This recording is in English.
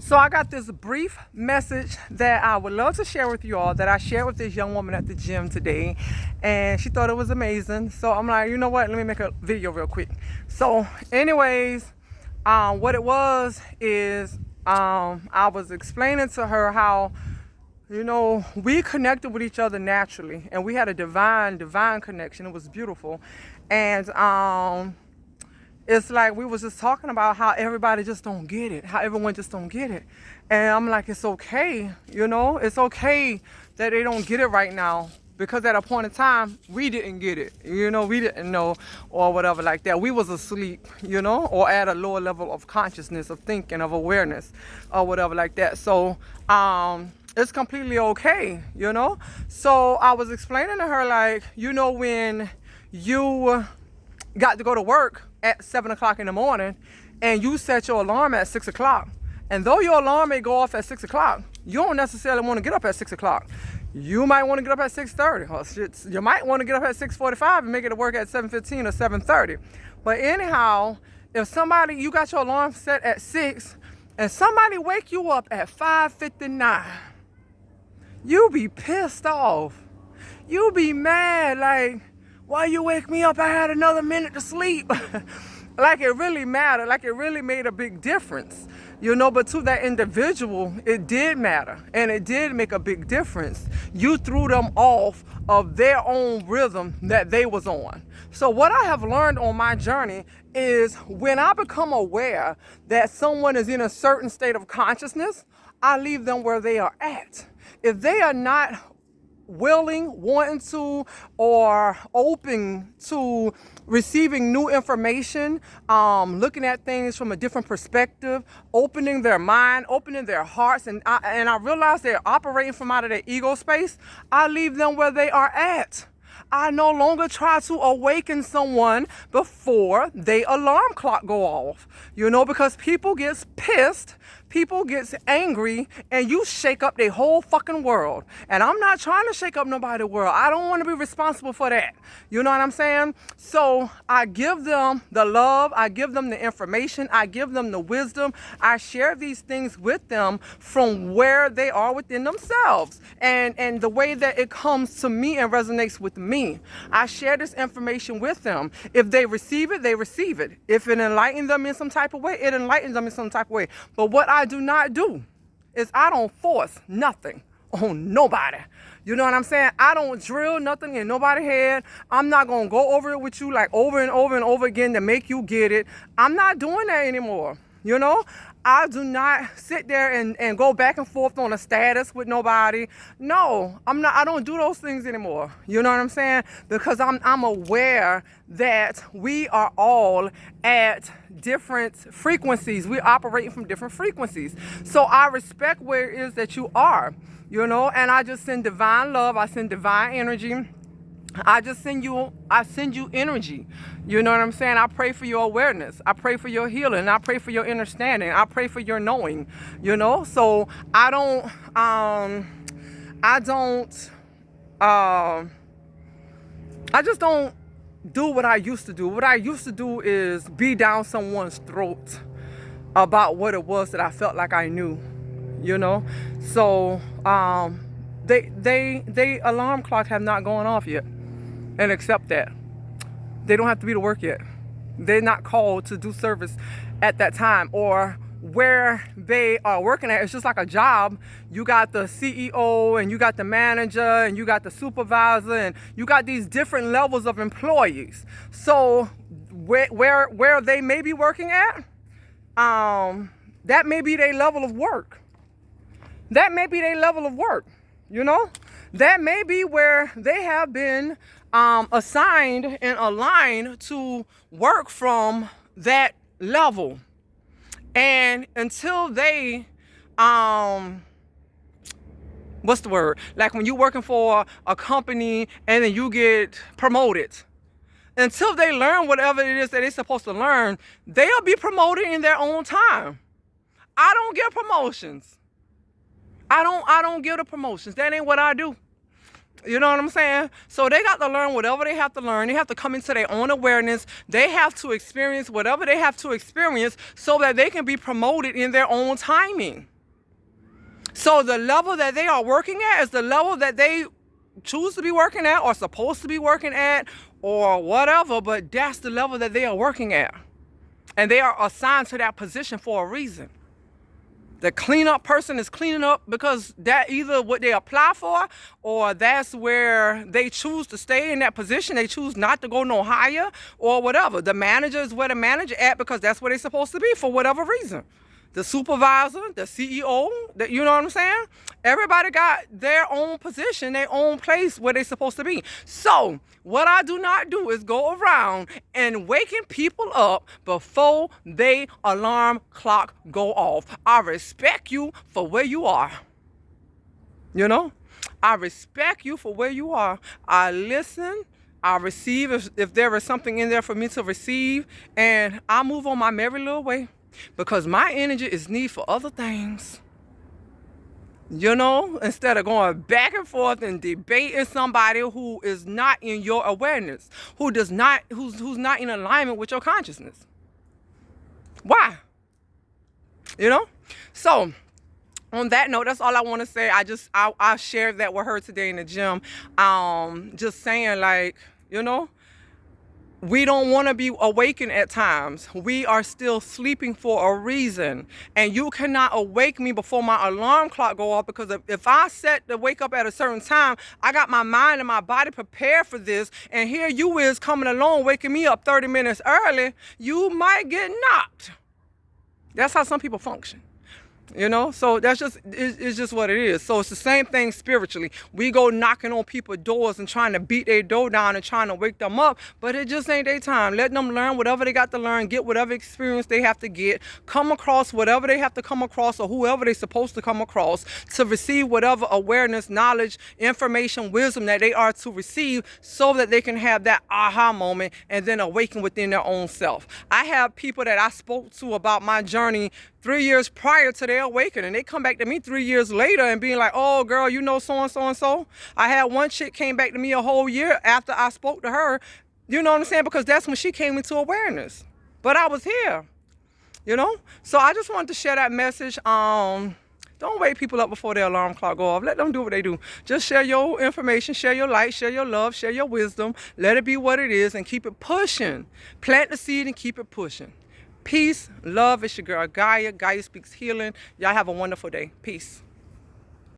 So I got this brief message that I would love to share with you all, that I shared with this young woman at the gym today, and she thought it was amazing. So I'm like, you know what, let me make a video real quick. So anyways, what it was is I was explaining to her how, you know, we connected with each other naturally, and we had a divine connection. It was beautiful. And it's like we was just talking about how everybody just don't get it, how everyone just don't get it. And I'm like, it's okay, you know, it's okay that they don't get it right now, because at a point in time, we didn't get it, you know, we didn't know, or whatever like that. We was asleep, you know, or at a lower level of consciousness, of thinking, of awareness, or whatever like that. So, it's completely okay, you know? So I was explaining to her, like, you know, when you got to go to work at 7 o'clock in the morning and you set your alarm at 6 o'clock, and though your alarm may go off at 6 o'clock, you don't necessarily want to get up at 6 o'clock. You might want to get up at 6:30, or you might want to get up at 6:45 and make it to work at 7:15 or 7:30. But anyhow, if somebody, you got your alarm set at 6 and somebody wake you up at 5:59, you be pissed off. You be mad, like, why you wake me up? I had another minute to sleep. Like it really mattered, like it really made a big difference, you know. But to that individual, it did matter, and it did make a big difference. You threw them off of their own rhythm that they was on. So what I have learned on my journey is, when I become aware that someone is in a certain state of consciousness, I leave them where they are at. If they are not willing, wanting to, or open to receiving new information, looking at things from a different perspective, opening their mind, opening their hearts, and I realize they're operating from out of their ego space, I leave them where they are at. I no longer try to awaken someone before their alarm clock go off, you know, because people gets pissed, people gets angry, and you shake up their whole fucking world. And I'm not trying to shake up nobody's world. I don't want to be responsible for that. You know what I'm saying? So I give them the love, I give them the information, I give them the wisdom. I share these things with them from where they are within themselves, and the way that it comes to me and resonates with me. I share this information with them. If they receive it, they receive it. If it enlightens them in some type of way, it enlightens them in some type of way. But what I do not do is I don't force nothing on nobody. You know what I'm saying? I don't drill nothing in nobody's head. I'm not going to go over it with you like over and over and over again to make you get it. I'm not doing that anymore. You know, I do not sit there and go back and forth on a status with nobody. No, I don't do those things anymore. You know what I'm saying? Because I'm aware that we are all at different frequencies. We're operating from different frequencies. So I respect where it is that you are, you know, and I just send divine love. I send divine energy. I send you energy. You know what I'm saying? I pray for your awareness. I pray for your healing. I pray for your understanding. I pray for your knowing, you know? So I just don't do what I used to do. What I used to do is be down someone's throat about what it was that I felt like I knew, you know? So, they alarm clock have not gone off yet. And accept that. They don't have to be to work yet. They're not called to do service at that time, or where they are working at. It's just like a job. You got the CEO, and you got the manager, and you got the supervisor, and you got these different levels of employees. So where they may be working at, that may be their level of work. That may be their level of work, you know? That may be where they have been assigned and aligned to work from that level. And until they, what's the word? Like when you're working for a company and then you get promoted, until they learn whatever it is that they're supposed to learn, they'll be promoted in their own time. I don't give promotions. I don't give the promotions. That ain't what I do. You know what I'm saying? So they got to learn whatever they have to learn. They have to come into their own awareness. They have to experience whatever they have to experience so that they can be promoted in their own timing. So the level that they are working at is the level that they choose to be working at or supposed to be working at or whatever, but that's the level that they are working at. And they are assigned to that position for a reason. The cleanup person is cleaning up because that either what they apply for or that's where they choose to stay in that position. They choose not to go no higher or whatever. The manager is where the manager at because that's where they're supposed to be for whatever reason. The supervisor, the CEO, you know what I'm saying? Everybody got their own position, their own place where they're supposed to be. So what I do not do is go around and waking people up before their alarm clock go off. I respect you for where you are. You know? I respect you for where you are. I listen. I receive if there is something in there for me to receive. And I move on my merry little way. Because my energy is needed for other things. You know, instead of going back and forth and debating somebody who is not in your awareness, who's not in alignment with your consciousness. Why? You know? So, on that note, that's all I want to say. I shared that with her today in the gym. Just saying, like, you know, we don't want to be awakened at times. We are still sleeping for a reason. And you cannot awake me before my alarm clock go off, because if I set to wake up at a certain time, I got my mind and my body prepared for this. And here you is coming along, waking me up 30 minutes early. You might get knocked. That's how some people function. You know, so that's just, it's just what it is. So it's the same thing spiritually. We go knocking on people's doors and trying to beat their door down and trying to wake them up, but it just ain't their time. Let them learn whatever they got to learn, get whatever experience they have to get, come across whatever they have to come across or whoever they're supposed to come across to receive whatever awareness, knowledge, information, wisdom that they are to receive, so that they can have that aha moment and then awaken within their own self. I have people that I spoke to about my journey 3 years prior to their awakening, and they come back to me 3 years later and being like, oh girl, you know so-and-so and so. I had one chick came back to me a whole year after I spoke to her, you know what I'm saying, because that's when she came into awareness. But I was here, you know. So I just wanted to share that message. Don't wake people up before their alarm clock go off. Let them do what they do. Just share your information, share your light, share your love, share your wisdom. Let it be what it is and keep it pushing. Plant the seed and keep it pushing. Peace, love. It's your girl GaiYah. GaiYah speaks healing. Y'all have a wonderful day. Peace.